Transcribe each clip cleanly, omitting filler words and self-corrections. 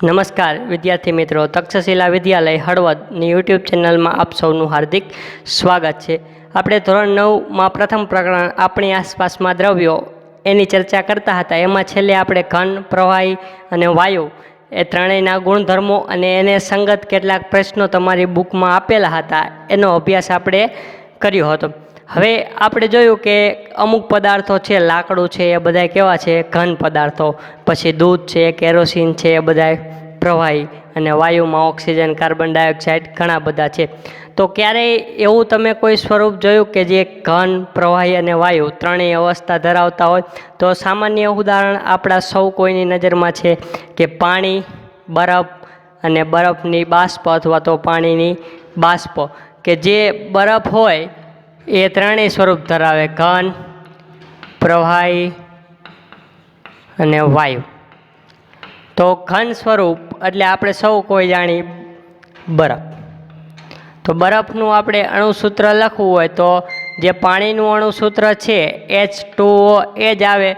નમસ્કાર વિદ્યાર્થી મિત્રો, તક્ષશિલા વિદ્યાલય હળવદની યુટ્યુબ ચેનલમાં આપ સૌનું હાર્દિક સ્વાગત છે. આપણે ધોરણ 9માં પ્રથમ પ્રકરણ આપણી આસપાસમાં દ્રવ્યો એની ચર્ચા કરતા હતા. એમાં છેલ્લે આપણે ઘન, પ્રવાહી અને વાયુ એ ત્રણેયના ગુણધર્મો અને એને સંગત કેટલાક પ્રશ્નો તમારી બુકમાં આપેલા હતા એનો અભ્યાસ આપણે કર્યો હતો. હવે આપણે જોયું કે અમુક પદાર્થો છે, લાકડું છે, એ બધા કેવા છે? ઘન પદાર્થો. પછી દૂધ છે, કેરોસીન છે, એ બધા પ્રવાહી. અને વાયુમાં ઓક્સિજન, કાર્બન ડાયોક્સાઇડ ઘણા બધા છે. તો ક્યારેય એવું તમે કોઈ સ્વરૂપ જોયું કે જે ઘન, પ્રવાહી અને વાયુ ત્રણેય અવસ્થા ધરાવતા હોય? તો સામાન્ય ઉદાહરણ આપણા સૌ કોઈની નજરમાં છે કે પાણી, બરફ અને બરફની બાષ્પ અથવા તો પાણીની બાષ્પ. કે જે બરફ હોય એ ત્રણેય સ્વરૂપ ધરાવે: ઘન, પ્રવાહી અને વાયુ. તો ઘન સ્વરૂપ એટલે આપણે સૌ કોઈ જાણી બરફ. તો બરફનું આપણે અણુસૂત્ર લખવું હોય તો જે પાણીનું અણુસૂત્ર છે H2O એ જ આવે,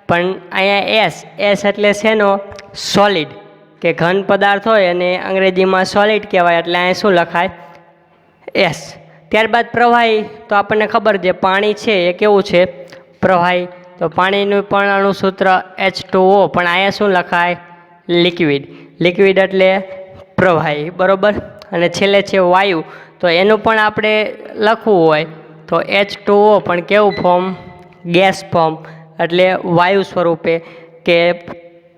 પણ અહીંયા એસ એટલે શેનો? સોલિડ. કે ઘન પદાર્થ હોય અને અંગ્રેજીમાં સોલિડ કહેવાય, એટલે અહીંયા શું લખાય? એસ. ત્યારબાદ પ્રવાહી. તો આપણને ખબર છે પાણી છે એ કેવું છે? પ્રવાહી. તો પાણીનું પણ અણુસૂત્ર H2O, પણ અહીંયા શું લખાય? લિક્વિડ. લિક્વિડ એટલે પ્રવાહી, બરાબર. અને છેલ્લે છે વાયુ. તો એનું પણ આપણે લખવું હોય તો H2O, પણ કેવું ફોર્મ? ગેસ ફોર્મ, એટલે વાયુ સ્વરૂપે. કે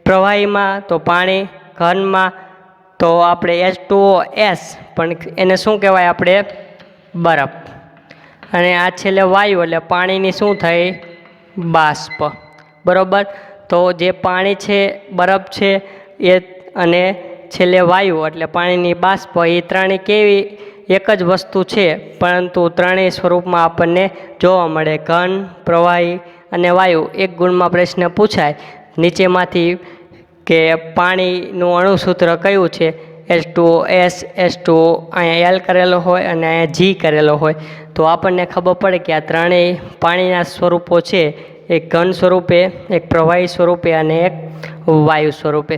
પ્રવાહીમાં તો પાણી, ઘનમાં તો આપણે H2OS, પણ એને શું કહેવાય આપણે? બરફ. અને આ છેલ્લે વાયુ એટલે પાણીની શું થઈ? બાષ્પ, બરાબર. તો જે પાણી છે, બરફ છે એ, અને છેલ્લે વાયુ એટલે પાણીની બાષ્પ, એ ત્રણેય કેવી? એક જ વસ્તુ છે, પરંતુ ત્રણેય સ્વરૂપમાં આપણને જોવા મળે: ઘન, પ્રવાહી અને વાયુ. એક ગુણમાં પ્રશ્ન પૂછાય નીચેમાંથી કે પાણીનું અણુસૂત્ર કયું છે? H2OS, H2O અહીંયા L કરેલો હોય અને અહીંયા G કરેલો હોય. તો આપણને ખબર પડે કે આ ત્રણેય પાણીના સ્વરૂપો છે, એક ઘન સ્વરૂપે, એક પ્રવાહી સ્વરૂપે અને એક વાયુ સ્વરૂપે.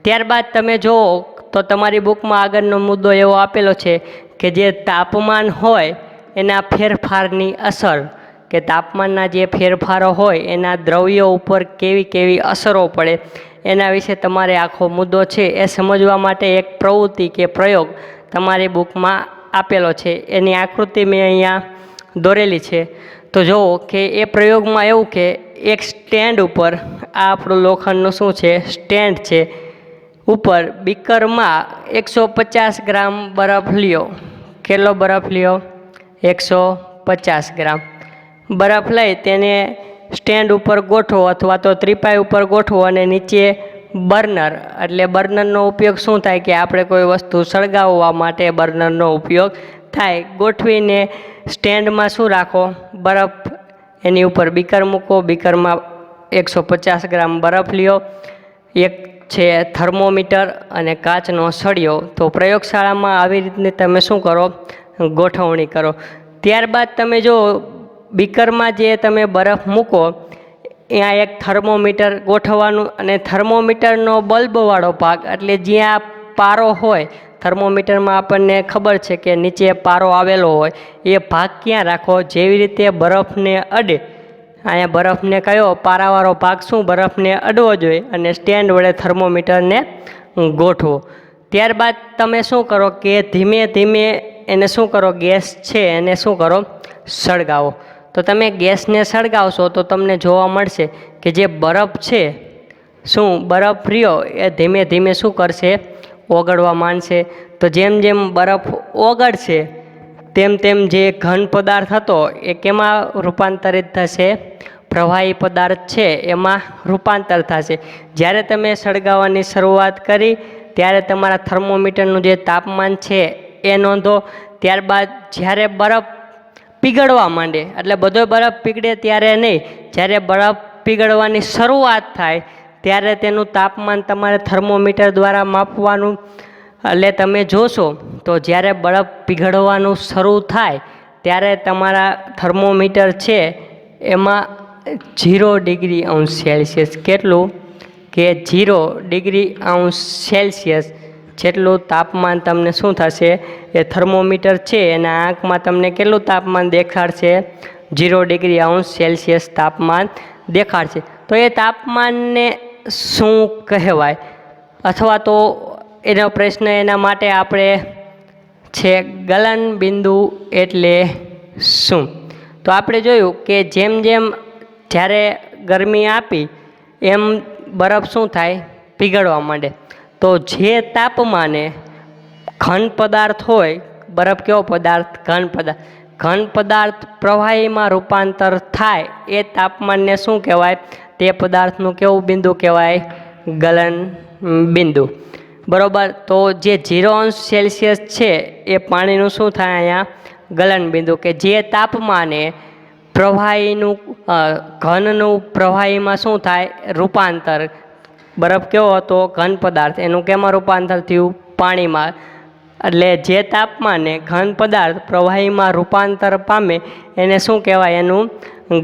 ત્યારબાદ તમે જુઓ તો તમારી બુકમાં આગળનો મુદ્દો એવો આપેલો છે કે જે તાપમાન હોય એના ફેરફારની અસર. કે તાપમાનના જે ફેરફારો હોય એના દ્રવ્યો ઉપર કેવી કેવી અસરો પડે એના વિશે તમારે આખો મુદ્દો છે એ સમજવા માટે એક પ્રવૃત્તિ કે પ્રયોગ તમારી બુકમાં આપેલો છે. એની આકૃતિ મેં અહીંયા દોરેલી છે. તો જુઓ કે એ પ્રયોગમાં એવું કે એક સ્ટેન્ડ ઉપર, આ આપણું લોખંડનું શું છે? સ્ટેન્ડ છે. ઉપર બીકરમાં 150 ગ્રામ બરફ લ્યો. કેટલો બરફ લ્યો? 150 ગ્રામ બરફ લઈ તેને સ્ટેન્ડ ઉપર ગોઠવો અથવા તો ત્રિપાઈ ઉપર ગોઠવો, અને નીચે બર્નર, એટલે બર્નરનો ઉપયોગ શું થાય કે આપણે કોઈ વસ્તુ સળગાવવા માટે બર્નરનો ઉપયોગ થાય. ગોઠવીને સ્ટેન્ડમાં શું રાખો? બરફ. એની ઉપર બીકર મૂકો. બીકરમાં 150 ગ્રામ બરફ લ્યો. એક છે થર્મોમીટર અને કાચનો સળિયો. તો પ્રયોગશાળામાં આવી રીતની તમે શું કરો? ગોઠવણી કરો. ત્યારબાદ તમે જો બીકરમાં જે તમે બરફ મૂકો ત્યાં એક થર્મોમીટર ગોઠવવાનું, અને થર્મોમીટરનો બલ્બવાળો ભાગ, એટલે જ્યાં પારો હોય, થર્મોમીટરમાં આપણને ખબર છે કે નીચે પારો આવેલો હોય, એ ભાગ ક્યાં રાખો? જેવી રીતે બરફને અડે, અહીંયા બરફને કયો? પારાવાળો ભાગ શું? બરફને અડવો જોઈએ, અને સ્ટેન્ડ વડે થર્મોમીટરને ગોઠવો. ત્યારબાદ તમે શું કરો કે ધીમે ધીમે એને શું કરો? ગેસ છે એને શું કરો? સળગાવો. તો તમે ગેસને સળગાવશો તો તમને જોવા મળશે કે જે બરફ છે, શું બરફ રહ્યો એ ધીમે ધીમે શું કરશે? ઓગળવા માંડશે. તો જેમ જેમ બરફ ઓગળશે તેમ તેમ જે ઘન પદાર્થ હતો એ કેમાં રૂપાંતરિત થશે? પ્રવાહી પદાર્થ છે એમાં રૂપાંતર થશે. જ્યારે તમે સળગાવવાની શરૂઆત કરી ત્યારે તમારા થર્મોમીટરનું જે તાપમાન છે એ નોંધો. ત્યારબાદ જ્યારે બરફ પીગળવા માંડે, એટલે બધો બરફ પીગળે ત્યારે નહીં, જ્યારે બરફ પીગળવાની શરૂઆત થાય ત્યારે તેનું તાપમાન તમારે થર્મોમીટર દ્વારા માપવાનું. એટલે તમે જોશો તો જ્યારે બરફ પીગળવાનું શરૂ થાય ત્યારે તમારા થર્મોમીટર છે એમાં 0 ડિગ્રી અંશ સેલ્સિયસ, કેટલું? કે 0°C જેટલું તાપમાન તમને શું થશે, એ થર્મોમીટર છે એના આંખમાં તમને કેટલું તાપમાન દેખાડશે, 0°C તાપમાન દેખાડશે. તો એ તાપમાનને શું કહેવાય, અથવા તો એનો પ્રશ્ન એના માટે આપણે છે ગલન બિંદુ એટલે શું. તો આપણે જોયું કે જેમ જેમ જ્યારે ગરમી આપી એમ બરફ શું થાય, પીગળવા માંડે. તો જે તાપમાને ઘન પદાર્થ હોય, બરફ કેવો પદાર્થ, ઘન પદાર્થ પ્રવાહીમાં રૂપાંતર થાય એ તાપમાનને શું કહેવાય, તે પદાર્થનું કેવું બિંદુ કહેવાય, ગલન બિંદુ. બરાબર. તો જે 0°C છે એ પાણીનું શું થાય અહીંયા, ગલન બિંદુ. કે જે તાપમાને પ્રવાહીનું ઘનનું પ્રવાહીમાં શું થાય, રૂપાંતર. બરફ કેવો હતો, ઘન પદાર્થ, એનું કેમાં રૂપાંતર થયું, પાણીમાં. એટલે જે તાપમાને ઘન પદાર્થ પ્રવાહીમાં રૂપાંતર પામે એને શું કહેવાય, એનું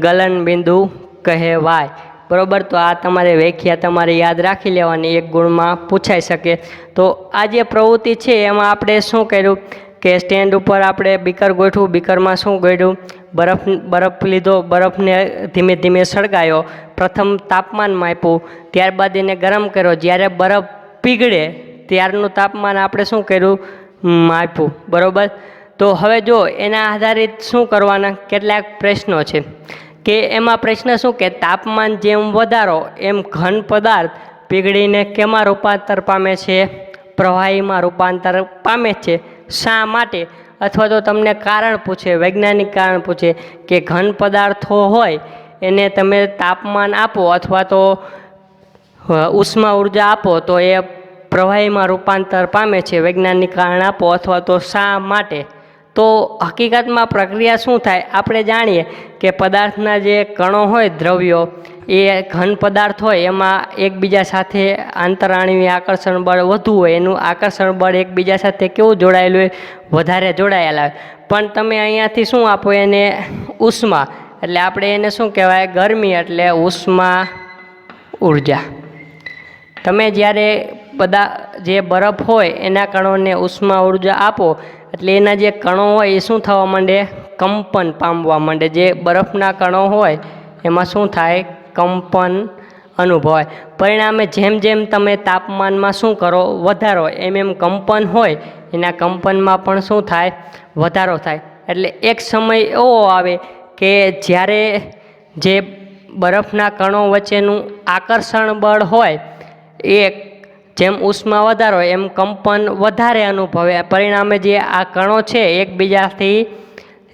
ગલન બિંદુ કહેવાય. બરાબર. તો આ તમારે વ્યાખ્યા તમારે યાદ રાખી લેવાની, એક ગુણમાં પૂછાઈ શકે. તો આ જે પ્રવૃત્તિ છે એમાં આપણે શું કર્યું કે સ્ટેન્ડ ઉપર આપણે બીકર ગોઠવું, બીકરમાં શું ગોઠવ્યું, બરફ લીધો, બરફને ધીમે ધીમે સળગાયો, પ્રથમ તાપમાન માપ્યું, ત્યારબાદ એને ગરમ કર્યો. જ્યારે બરફ પીગળે ત્યારનું તાપમાન આપણે શું કર્યું, માપ્યું. બરાબર. તો હવે જો એના આધારિત શું કરવાના કેટલાક પ્રશ્નો છે કે એમાં પ્રશ્ન શું કે તાપમાન જેમ વધારો એમ ઘન પદાર્થ પીગળીને કેમાં રૂપાંતર પામે છે, પ્રવાહીમાં રૂપાંતર પામે છે. શા માટે? અથવા તો તમને કારણ પૂછે, વૈજ્ઞાનિક કારણ પૂછે કે ઘન પદાર્થો હોય એને તમે તાપમાન આપો અથવા તો ઉષ્મા ઉર્જા આપો તો એ પ્રવાહીમાં રૂપાંતર પામે છે, વૈજ્ઞાનિક કારણ આપો, અથવા તો શા માટે. તો હકીકતમાં પ્રક્રિયા શું થાય, આપણે જાણીએ કે પદાર્થના જે કણો હોય, દ્રવ્યો, એ ઘન પદાર્થ હોય એમાં એકબીજા સાથે આંતરાણવીય આકર્ષણ બળ વધુ હોય, એનું આકર્ષણ બળ એકબીજા સાથે કેવું જોડાયેલું હોય, વધારે જોડાયેલા હોય. પણ તમે અહીંયાથી શું આપો એને, ઉષ્મા, એટલે આપણે એને શું કહેવાય, ગરમી, એટલે ઉષ્મા ઉર્જા. તમે જ્યારે જે બરફ હોય એના કણોને ઉષ્મા ઉર્જા આપો એટલે એના જે કણો હોય એ શું થવા માંડે, કંપન પામવા માંડે. જે બરફના કણો હોય એમાં શું થાય, કંપન અનુભવાય. પરિણામે જેમ જેમ તમે તાપમાનમાં શું કરો, વધારો, એમ એમ કંપન હોય એના કંપનમાં પણ શું થાય, વધારો થાય. એટલે એક સમય એવો આવે કે જ્યારે જે બરફના કણો વચ્ચેનું આકર્ષણ બળ હોય એ જેમ ઉષ્મા વધારો એમ કંપન વધારે અનુભવે. પરિણામે જે આ કણો છે એકબીજાથી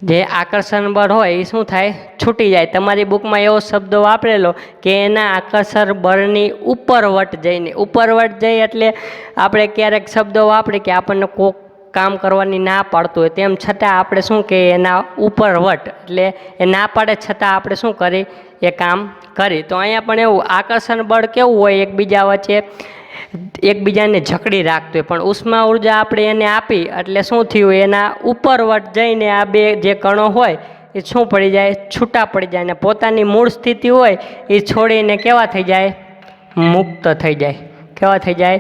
જે આકર્ષણ બળ હોય એ શું થાય, છૂટી જાય. તમારી બુકમાં એવો શબ્દ વાપરેલો કે એના આકર્ષણ બળની ઉપરવટ જઈ એટલે આપણે ક્યારેક શબ્દો વાપરીએ કે આપણને કોક કામ કરવાની ના પાડતું હોય, તેમ છતાં આપણે શું કે એના ઉપરવટ, એટલે એ ના પાડે છતાં આપણે શું કરી, એ કામ કરી. તો અહીંયા પણ એવું આકર્ષણ બળ કેવું હોય, એકબીજા વચ્ચે એકબીજાને જકડી રાખતું હોય. પણ ઉષ્મા ઉર્જા આપણે એને આપી એટલે શું થયું, એના ઉપરવટ જઈને આ બે જે કણો હોય એ શું પડી જાય, છૂટા પડી જાય, અને પોતાની મૂળ સ્થિતિ હોય એ છોડીને કેવા થઈ જાય, મુક્ત થઈ જાય. કેવા થઈ જાય,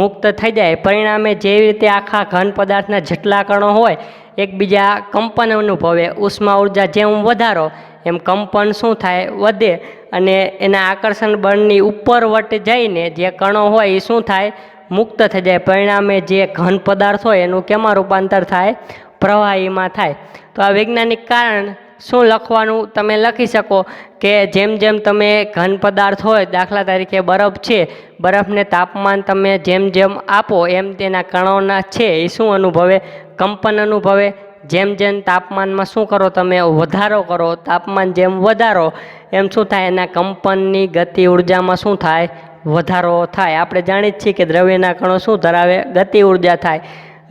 મુક્ત થઈ જાય. પરિણામે જેવી રીતે આખા ઘન પદાર્થના જેટલા કણો હોય એકબીજા કંપન અનુભવે, ઉષ્મા ઉર્જા જેમ વધારો એમ કંપન શું થાય, વધે, અને એના આકર્ષણ બળની ઉપરવટ જઈને જે કણો હોય એ શું થાય, મુક્ત થઈ જાય. પરિણામે જે ઘન પદાર્થ હોય એનું કેમાં રૂપાંતર થાય, પ્રવાહીમાં થાય. તો આ વૈજ્ઞાનિક કારણ શું લખવાનું, તમે લખી શકો કે જેમ જેમ તમે ઘન પદાર્થ હોય, દાખલા તરીકે બરફ છે, બરફને તાપમાન તમે જેમ જેમ આપો એમ તેના કણોના છે એ શું અનુભવે, કંપન અનુભવે. જેમ જેમ તાપમાનમાં શું કરો, તમે વધારો કરો, તાપમાન જેમ વધારો એમ શું થાય, એના કંપનની ગતિ ઉર્જામાં શું થાય, વધારો થાય. આપણે જાણીએ છીએ કે દ્રવ્યના કણો શું ધરાવે, ગતિ ઉર્જા થાય.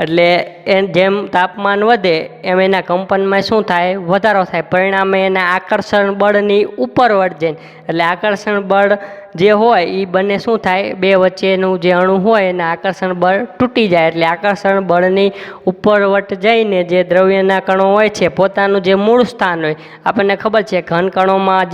એટલે જેમ તાપમાન વધે એમ એના કંપનમાં શું થાય, વધારો થાય. પરિણામે એના આકર્ષણ બળની ઉપરવટ જઈને, એટલે આકર્ષણ બળ જે હોય એ બંને શું થાય, બે વચ્ચેનું જે અણુ હોય એના આકર્ષણ બળ તૂટી જાય. એટલે આકર્ષણ બળની ઉપરવટ જઈને જે દ્રવ્યના કણો હોય છે પોતાનું જે મૂળ સ્થાન હોય, આપણને ખબર છે ઘન કણોમાં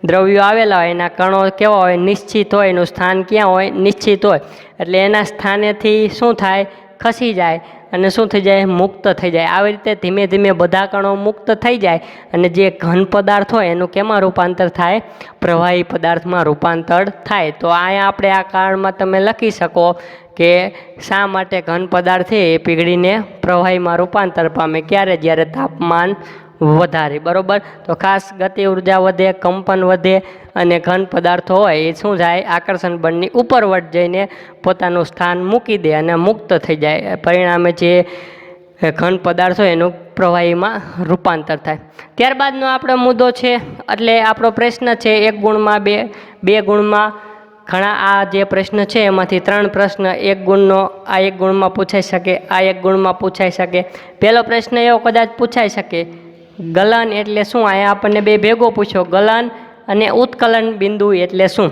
દ્રવ્યો આવેલા હોય એના કણો કેવા હોય, નિશ્ચિત હોય, એનું સ્થાન ક્યાં હોય, નિશ્ચિત હોય, એટલે એના સ્થાનેથી શું થાય, ખસી જાય અને શું થઈ જાય, મુક્ત થઈ જાય. આવી રીતે ધીમે ધીમે બધા કણો મુક્ત થઈ જાય અને જે ઘન પદાર્થ હોય એનું કેમાં રૂપાંતર થાય, પ્રવાહી પદાર્થમાં રૂપાંતર થાય. તો અહીંયા આપણે આ કારણમાં તમે લખી શકો કે શા માટે ઘન પદાર્થ છે એ પીગળીને પ્રવાહીમાં રૂપાંતર પામે, ક્યારે, જ્યારે તાપમાન વધારે. બરાબર. તો ખાસ ગતિ ઉર્જા વધે, કંપન વધે અને ઘન પદાર્થો હોય એ શું થાય, આકર્ષણ બળની ઉપરવટ જઈને પોતાનું સ્થાન મૂકી દે અને મુક્ત થઈ જાય. પરિણામે જે ઘન પદાર્થ હોય એનું પ્રવાહીમાં રૂપાંતર થાય. ત્યારબાદનો આપણો મુદ્દો છે, એટલે આપણો પ્રશ્ન છે 1 ગુણમાં 2 ગુણમાં ઘણા. આ જે પ્રશ્ન છે એમાંથી 3 પ્રશ્ન 1 ગુણનો આ 1 ગુણમાં પૂછાઈ શકે, આ 1 ગુણમાં પૂછાઈ શકે. પહેલો પ્રશ્ન એવો કદાચ પૂછાઈ શકે, ગલન એટલે શું? અહીંયા આપણને 2 ભેગો પૂછ્યો, ગલન અને ઉત્કલન બિંદુ એટલે શું?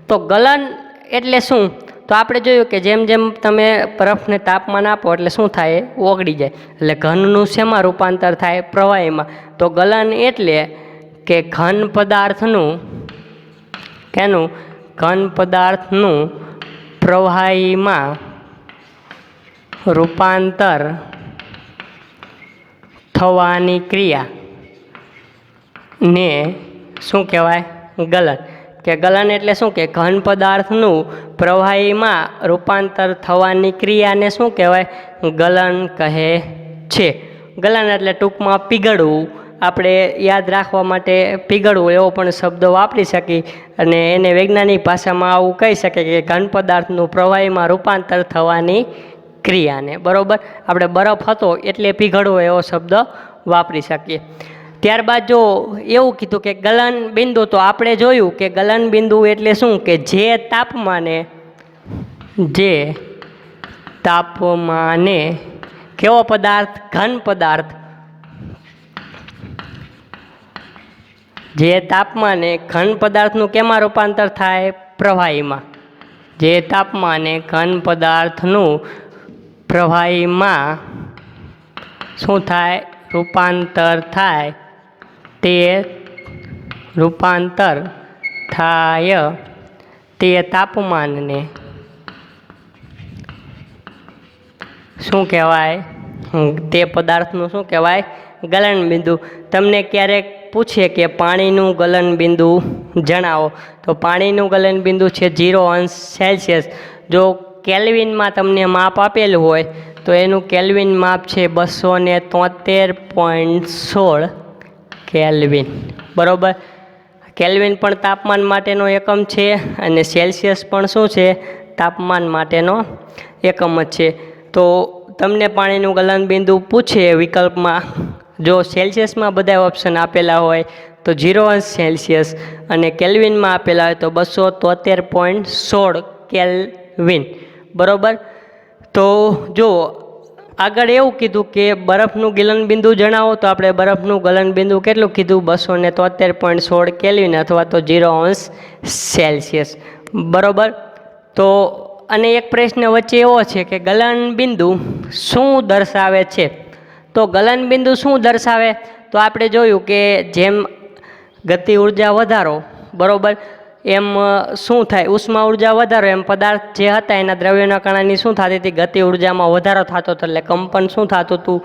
તો ગલન એટલે શું? તો આપણે જોયું કે જેમ જેમ તમે બરફને તાપમાન આપો એટલે શું થાય, ઓગળી જાય. એટલે ઘનનું શેમાં રૂપાંતર થાય, પ્રવાહીમાં. તો ગલન એટલે કે ઘન પદાર્થનું ઘન પદાર્થનું પ્રવાહીમાં રૂપાંતર થવાની ક્રિયા ને શું કહેવાય, ગલન. કે ગલન એટલે શું કે ઘન પદાર્થનું પ્રવાહીમાં રૂપાંતર થવાની ક્રિયાને શું કહેવાય, ગલન કહે છે. ગલન એટલે ટૂંકમાં પીગળવું. આપણે યાદ રાખવા માટે પીગળવું એવો પણ શબ્દ વાપરી શકીએ અને એને વૈજ્ઞાનિક ભાષામાં આવું કહી શકે કે ઘન પદાર્થનું પ્રવાહીમાં રૂપાંતર થવાની ક્રિયાને. બરાબર. આપણે બરફ હતો એટલે પીગળવો એવો શબ્દ વાપરી શકીએ. ત્યારબાદ જો એવું કીધું કે ગલન બિંદુ, તો આપણે જોયું કે ગલન બિંદુ એટલે શું કે જે તાપમાને કેવો પદાર્થ, ઘન પદાર્થ, જે તાપમાને ઘન પદાર્થનું કેમાં રૂપાંતર થાય, પ્રવાહીમાં. જે તાપમાને ઘન પદાર્થનું પ્રવાહીમાં શું થાય, રૂપાંતર થાય, તે રૂપાંતર થાય તે તાપમાનને શું કહેવાય, તે પદાર્થનું શું કહેવાય, ગલન બિંદુ. તમને ક્યારેક પૂછે કે પાણીનું ગલન બિંદુ જણાવો, તો પાણીનું ગલન બિંદુ છે 0°C. જો કેલ્વિનમાં તમને માપ આપેલું હોય તો એનું કેલ્વિન માપ છે 273.16 કેલ્વિન. બરાબર. કેલ્વિન પણ તાપમાન માટેનો એકમ છે અને સેલ્સિયસ પણ શું છે, તાપમાન માટેનો એકમ જ છે. તો તમને પાણીનું ગલન બિંદુ પૂછે વિકલ્પમાં, જો સેલ્સિયસમાં બધા ઓપ્શન આપેલા હોય તો 0°C અને કેલ્વિનમાં આપેલા હોય તો 273.16 કેલ્વિન. બરાબર. તો જો આગળ એવું કીધું કે બરફનું ગલન બિંદુ જણાવો, તો આપણે બરફનું ગલન બિંદુ કેટલું કીધું, 273.16 કેલ્વિન અથવા તો 0°C. બરાબર. તો અને એક પ્રશ્ન વચ્ચે એવો છે કે ગલન બિંદુ શું દર્શાવે છે? તો ગલન બિંદુ શું દર્શાવે? તો આપણે જોયું કે જેમ ગતિ ઉર્જા વધારો, બરાબર, એમ શું થાય, ઉષ્મા ઉર્જા વધારો, એમ પદાર્થ જે હતા એના દ્રવ્યના કણાની શું થતી હતી, ગતિ ઉર્જામાં વધારો થતો હતો. એટલે કંપન શું થતું હતું,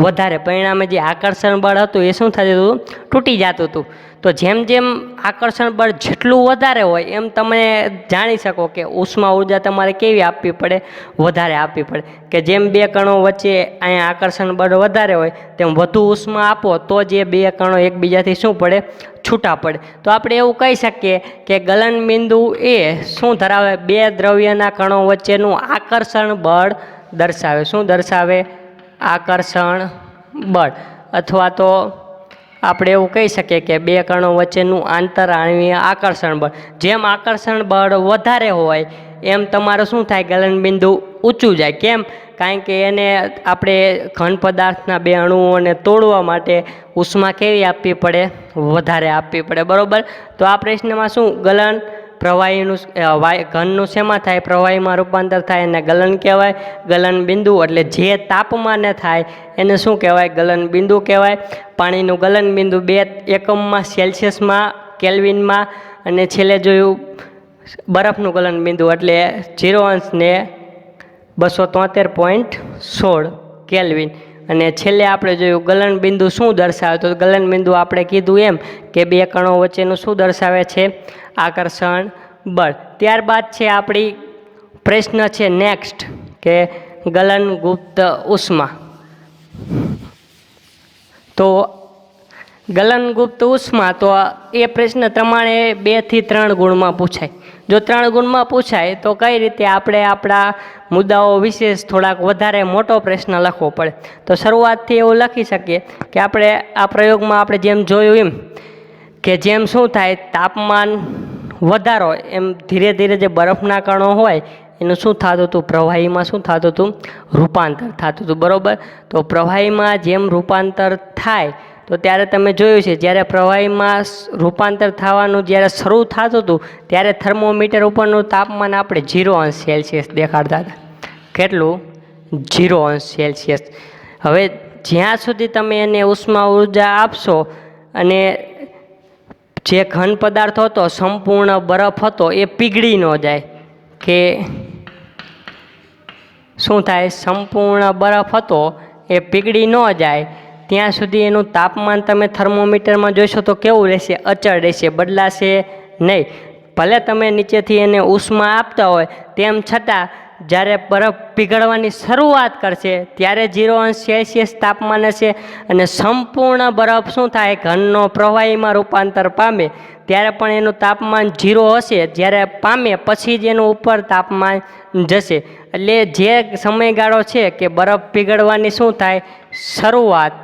વધારે. પરિણામે જે આકર્ષણ બળ હતું એ શું થતું હતું, તૂટી જતું હતું. તો જેમ જેમ આકર્ષણ બળ જેટલું વધારે હોય એમ તમે જાણી શકો કે ઉષ્મા ઉર્જા તમારે કેવી આપવી પડે, વધારે આપવી પડે. કે જેમ 2 કણો વચ્ચે અહીંયા આકર્ષણ બળ વધારે હોય તેમ વધુ ઉષ્મા આપો તો જ એ 2 કણો એકબીજાથી શું પડે, છૂટા પડે. તો આપણે એવું કહી શકીએ કે ગલન બિંદુ એ શું ધરાવે, 2 દ્રવ્યના કણો વચ્ચેનું આકર્ષણ બળ દર્શાવે. શું દર્શાવે, આકર્ષણ બળ. અથવા તો આપણે એવું કહી શકીએ કે 2 કણો વચ્ચેનું આંતરઆણ્વીય આકર્ષણ બળ. જેમ આકર્ષણ બળ વધારે હોય એમ તમારું શું થાય, ગલન બિંદુ ઊંચું જાય. કેમ? કારણ કે એને આપણે ઘન પદાર્થના 2 અણુઓને તોડવા માટે ઉષ્મા કેવી આપવી પડે, વધારે આપવી પડે. બરાબર. તો આ પ્રશ્નમાં શું, ગલન પ્રવાહીનું ઘનનું શેમાં થાય, પ્રવાહીમાં રૂપાંતર થાય અને ગલન કહેવાય. ગલન બિંદુ એટલે જે તાપમાને થાય એને શું કહેવાય, ગલન બિંદુ કહેવાય. પાણીનું ગલન બિંદુ 2 એકમમાં સેલ્સિયસમાં કેલ્વિનમાં, અને છેલ્લે જોયું બરફનું ગલનબિંદુ એટલે 0 અંશ ને 273.16 કેલ્વિન. અને છેલ્લે આપણે જોયું ગલનબિંદુ શું દર્શાવે, તો ગલનબિંદુ આપણે કીધું એમ કે બે કણો વચ્ચેનું શું દર્શાવે છે, આકર્ષણ બળ. ત્યારબાદ છે આપણી પ્રશ્ન છે નેક્સ્ટ કે ગલનગુપ્ત ઉષ્મા. તો ગલનગુપ્ત ઉષ્મા તો એ પ્રશ્ન પ્રમાણે 2 થી 3 ગુણમાં પૂછાય. જો 3 ગુણમાં પૂછાય તો કઈ રીતે આપણે આપણા મુદ્દાઓ વિશે થોડાક વધારે મોટો પ્રશ્ન લખવો પડે. તો શરૂઆતથી એવું લખી શકીએ કે આપણે આ પ્રયોગમાં આપણે જેમ જોયું એમ કે જેમ શું થાય, તાપમાન વધારો એમ ધીરે ધીરે જે બરફના કણો હોય એનું શું થતું હતું, પ્રવાહીમાં શું થતું હતું, રૂપાંતર થતું હતું. બરાબર. તો પ્રવાહીમાં જેમ રૂપાંતર થાય તો ત્યારે તમે જોયું છે જ્યારે પ્રવાહીમાં રૂપાંતર થવાનું જ્યારે શરૂ થતું હતું ત્યારે થર્મોમીટર ઉપરનું તાપમાન આપણે 0 અંશ સેલ્સિયસ દેખાડતા હતા. કેટલું? 0 અંશ સેલ્સિયસ. હવે જ્યાં સુધી તમે એને ઉષ્મા ઉર્જા આપશો અને જે ઘન પદાર્થ હતો, સંપૂર્ણ બરફ હતો, એ પીગળી ન જાય કે શું થાય, સંપૂર્ણ બરફ હતો એ પીગળી ન જાય ત્યાં સુધી એનું તાપમાન તમે થર્મોમીટરમાં જોઈશો તો કેવું રહેશે, અચળ રહેશે, બદલાશે નહીં. ભલે તમે નીચેથી એને ઉષ્મા આપતા હોય તેમ છતાં જ્યારે બરફ પીગળવાની શરૂઆત કરશે ત્યારે 0 અંશ સેલ્સિયસ તાપમાન હશે અને સંપૂર્ણ બરફ શું થાય, ઘનનો પ્રવાહીમાં રૂપાંતર પામે ત્યારે પણ એનું તાપમાન 0 હશે. જ્યારે પામે પછી જ એનું ઉપર તાપમાન જશે. એટલે જે સમયગાળો છે કે બરફ પીગળવાની શું થાય, શરૂઆત,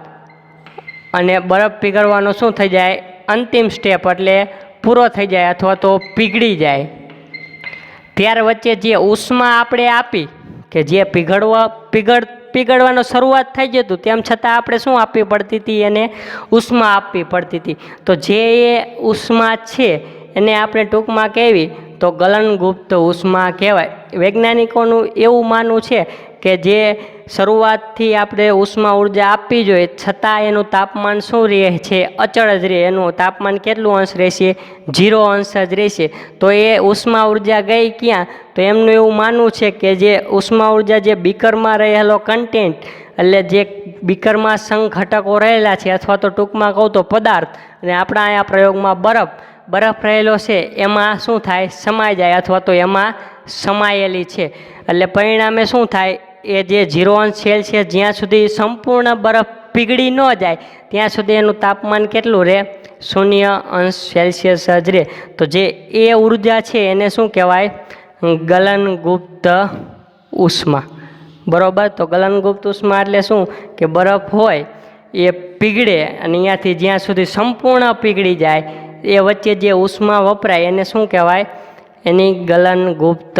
અને બરફ પીગળવાનો શું થઈ જાય, અંતિમ સ્ટેપ, એટલે પૂરો થઈ જાય અથવા તો પીગળી જાય. ત્યાર વચ્ચે જે ઉષ્મા આપણે આપી કે જે પીગળવાનો શરૂઆત થઈ જતું તેમ છતાં આપણે શું આપવી પડતી હતી, એને ઉષ્મા આપવી પડતી હતી. તો જે એ ઉષ્મા છે એને આપણે ટૂંકમાં કહેવી તો ગલનગુપ્ત ઉષ્મા કહેવાય. વૈજ્ઞાનિકોનું એવું માનવું છે કે જે શરૂઆતથી આપણે ઉષ્મા ઉર્જા આપવી જોઈએ છતાં એનું તાપમાન શું રહે છે, અચળ જ રહે. એનું તાપમાન કેટલું અંશ રહેશે, 0 અંશ જ રહેશે. તો એ ઉષ્મા ઉર્જા ગઈ ક્યાં, તો એમનું એવું માનવું છે કે જે ઉષ્મા ઉર્જા જે બીકરમાં રહેલો કન્ટેન્ટ, એટલે જે બીકરમાં સંઘટકો રહેલા છે અથવા તો ટૂંકમાં કહું તો પદાર્થ, અને આપણા અહીંયા પ્રયોગમાં બરફ રહેલો છે એમાં શું થાય, સમાઈ જાય અથવા તો એમાં સમાયેલી છે. એટલે પરિણામે શું થાય, એ જે 0 અંશ સેલ્સિયસ જ્યાં સુધી સંપૂર્ણ બરફ પીગળી ન જાય ત્યાં સુધી એનું તાપમાન કેટલું રહે, 0 અંશ સેલ્સિયસ જ રહે. તો જે એ ઉર્જા છે એને શું કહેવાય, ગલનગુપ્ત ઉષ્મા. બરાબર. તો ગલનગુપ્ત ઉષ્મા એટલે શું કે બરફ હોય એ પીગળે અને અહીંયાથી જ્યાં સુધી સંપૂર્ણ પીગળી જાય એ વચ્ચે જે ઉષ્મા વપરાય એને શું કહેવાય, એની ગલનગુપ્ત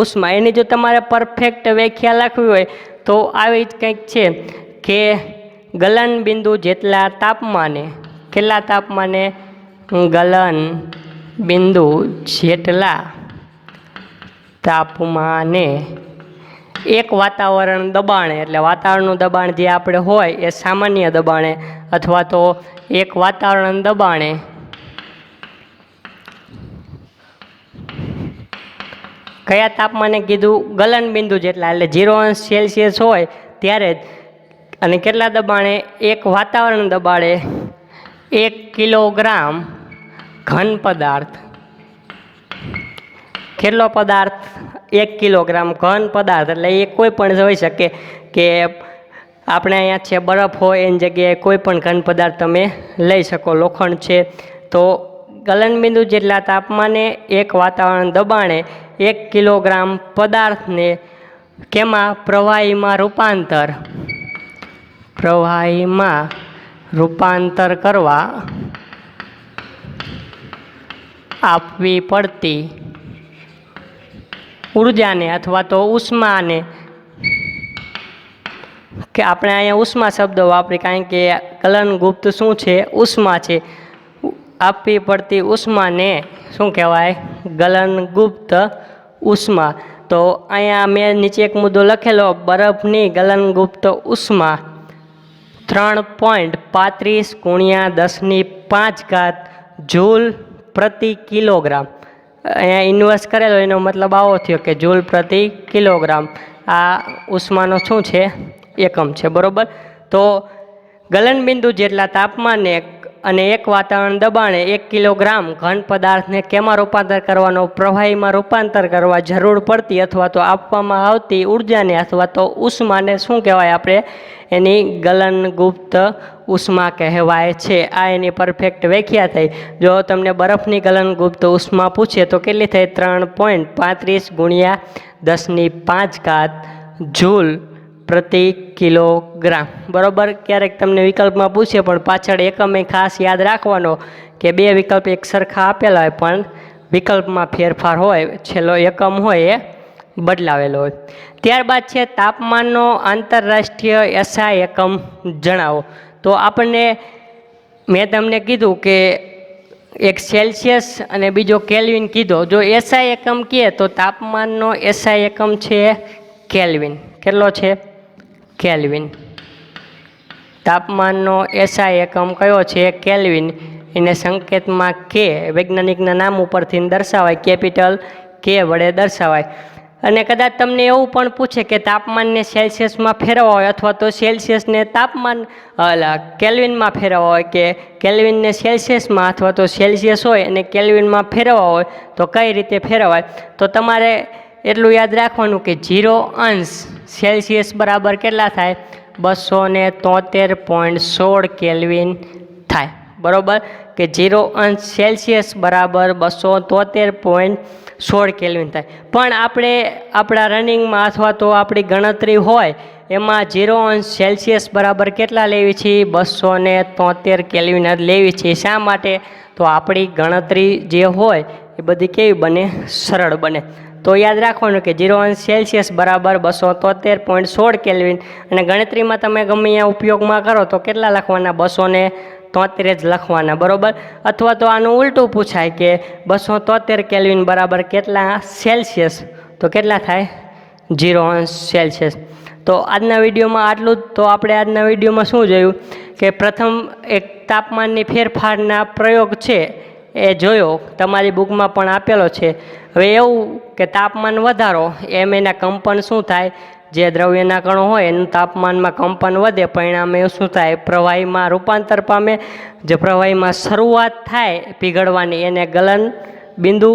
ઉષ્મા. એની જો તમારે પરફેક્ટ વ્યાખ્યા લખવી હોય તો આવી જ કંઈક છે કે ગલન બિંદુ જેટલા તાપમાને, કેટલા તાપમાને, ગલન બિંદુ જેટલા તાપમાને એક વાતાવરણ દબાણે, એટલે વાતાવરણનું દબાણ જે આપણે હોય એ સામાન્ય દબાણે અથવા તો એક વાતાવરણ દબાણે કયા તાપમાને કીધું, ગલન બિંદુ જેટલા, એટલે 0 અંશ સેલ્સિયસ હોય ત્યારે જ, અને કેટલા દબાણે, એક વાતાવરણ દબાણે 1 કિલોગ્રામ ઘન પદાર્થ. કેટલો પદાર્થ, 1 કિલોગ્રામ ઘન પદાર્થ. એટલે એ કોઈ પણ હોઈ શકે કે આપણે અહીંયા છે બરફ હોય એની જગ્યાએ કોઈ પણ ઘન પદાર્થ તમે લઈ શકો, લોખંડ છે. તો ગલનબિંદુ જેટલા તાપમાને એક વાતાવરણ દબાણે 1 કિલોગ્રામ પદાર્થને કેમાં, પ્રવાહીમાં રૂપાંતર કરવા આપવી પડતી ઉર્જાને અથવા તો ઉષ્માને, કે આપણે અહીંયા ઉષ્મા શબ્દ વાપરી કારણ કે ગલનગુપ્ત શું છે, ઉષ્મા છે. આપવી પડતી ઉષ્માને શું કહેવાય, ગલનગુપ્ત ઉષ્મા. તો અહીંયા મેં નીચે એક મુદ્દો લખેલો, બરફની ગલનગુપ્ત ઉષ્મા 3.35 × 10⁵ જૂલ પ્રતિ કિલોગ્રામ. અહીંયા ઇન્વર્સ કરેલો એનો મતલબ આવો થયો કે જૂલ પ્રતિ કિલોગ્રામ. આ ઉષ્માનો શું છે? એકમ છે, બરાબર. તો ગલનબિંદુ જેટલા તાપમાને અને એક વાતાવરણ દબાણે 1 કિલોગ્રામ ઘન પદાર્થને કેમાં રૂપાંતર કરવાનો? પ્રવાહીમાં રૂપાંતર કરવા જરૂર પડતી અથવા તો આપવામાં આવતી ઉર્જાને અથવા તો ઉષ્માને શું કહેવાય? આપણે એની ગલનગુપ્ત ઉષ્મા કહેવાય છે. આ એની પરફેક્ટ વ્યાખ્યા થઈ. જો તમને બરફની ગલનગુપ્ત ઉષ્મા પૂછે તો કેટલી થઈ? 3.35 ગુણ્યા 10⁵ જૂલ પ્રતિ કિલોગ્રામ, બરાબર. ક્યારેક તમને વિકલ્પમાં પૂછે પણ પાછળ એકમ ખાસ યાદ રાખવાનો કે બે વિકલ્પ એક સરખા આપેલા હોય પણ વિકલ્પમાં ફેરફાર હોય, છેલ્લો એકમ હોય એ બદલાવેલો હોય. ત્યારબાદ છે તાપમાનનો આંતરરાષ્ટ્રીય એસઆઈ એકમ જણાવો. તો આપણને મેં તમને કીધું કે એક સેલ્સિયસ અને બીજો કેલ્વિન કીધો. જો એસઆઈ એકમ કહે તો તાપમાનનો એસઆઈ એકમ છે કેલ્વિન. કેટલો છે? કેલ્વિન. તાપમાનનો એસઆઈ એકમ કયો છે? કેલ્વિન. એને સંકેતમાં કે વૈજ્ઞાનિકના નામ ઉપરથી દર્શાવાય, કેપિટલ કે વડે દર્શાવાય. અને કદાચ તમને એવું પણ પૂછે કે તાપમાનને સેલ્સિયસમાં ફેરવવા હોય અથવા તો સેલ્સિયસને તાપમાન કેલ્વિનમાં ફેરવવા હોય કે કેલ્વિનને સેલ્સિયસમાં અથવા તો સેલ્સિયસ હોય અને કેલ્વિનમાં ફેરવવા હોય તો કઈ રીતે ફેરવાય? તો તમારે એટલું યાદ રાખવાનું કે 0° સેલ્સિયસ બરાબર કેટલા થાય? 273.16 કેલ્વિન થાય, બરાબર. કે 0° સેલ્સિયસ બરાબર 273.16 કેલ્વિન થાય. પણ આપણે આપણા રનિંગમાં અથવા તો આપણી ગણતરી હોય એમાં 0° સેલ્સિયસ બરાબર કેટલા લેવી છે? 273 કેલ્વિન જ લેવી છે. શા માટે? તો આપણી ગણતરી જે હોય એ બધી કેવી બને? સરળ બને. તો યાદ રાખવાનું કે 0° સેલ્સિયસ બરાબર 273.16 કેલ્વિન. અને ગણતરીમાં તમે ગમે ત્યાં ઉપયોગમાં કરો તો કેટલા લખવાના? 273 જ લખવાના, બરાબર. અથવા તો આનું ઉલટું પૂછાય કે 273 કેલ્વિન બરાબર કેટલા સેલ્સિયસ? તો કેટલા થાય? 0° સેલ્સિયસ. તો આજના વિડીયોમાં આટલું જ. તો આપણે આજના વિડીયોમાં શું જોયું કે પ્રથમ એક તાપમાનની ફેરફારના પ્રયોગ છે એ જોયો, તમારી બુકમાં પણ આપેલો છે. હવે એવું કે તાપમાન વધારો એમ એના કંપન શું થાય? જે દ્રવ્યના કણો હોય એનું તાપમાનમાં કંપન વધે, પરિણામે શું થાય? પ્રવાહીમાં રૂપાંતર પામે. જે પ્રવાહીમાં શરૂઆત થાય પીગળવાની એને ગલન બિંદુ,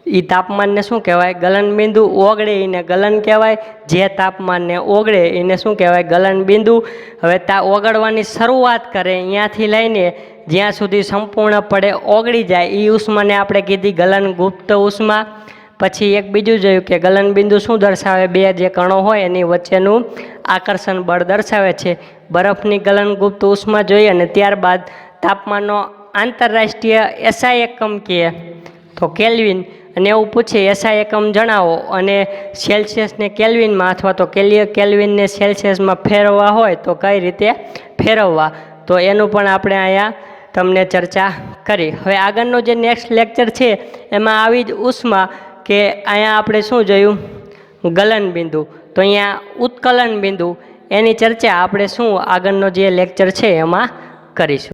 એ તાપમાનને શું કહેવાય? ગલન બિંદુ. ઓગળે એને ગલન કહેવાય. જે તાપમાનને ઓગળે એને શું કહેવાય? ગલન બિંદુ. હવે ઓગળવાની શરૂઆત કરે અહીંયાથી લઈને જ્યાં સુધી સંપૂર્ણપણે ઓગળી જાય એ ઉષ્માને આપણે કીધી ગલનગુપ્ત ઉષ્મા. પછી એક બીજું જોયું કે ગલનબિંદુ શું દર્શાવે? બે જે કણો હોય એની વચ્ચેનું આકર્ષણ બળ દર્શાવે છે. બરફની ગલનગુપ્ત ઉષ્મા જોઈએ અને ત્યારબાદ તાપમાનનો આંતરરાષ્ટ્રીય એસઆઈ એકમ કહે તો કેલ્વિન. અને એવું પૂછે એસઆઈ એકમ જણાવો અને સેલ્સિયસને કેલ્વિનમાં અથવા તો કેલ્વિનને સેલ્સિયસમાં ફેરવવા હોય તો કઈ રીતે ફેરવવા? તો એનું પણ આપણે અહીંયા તમને ચર્ચા કરી. હવે આગળનો જે નેક્સ્ટ લેક્ચર છે એમાં આવી જ ઉષ્મા કે અહીંયા આપણે શું જોયું? ગલન બિંદુ. તો અહીંયા ઉત્કલન બિંદુ એની ચર્ચા આપણે શું આગળનો જે લેક્ચર છે એમાં કરીશું.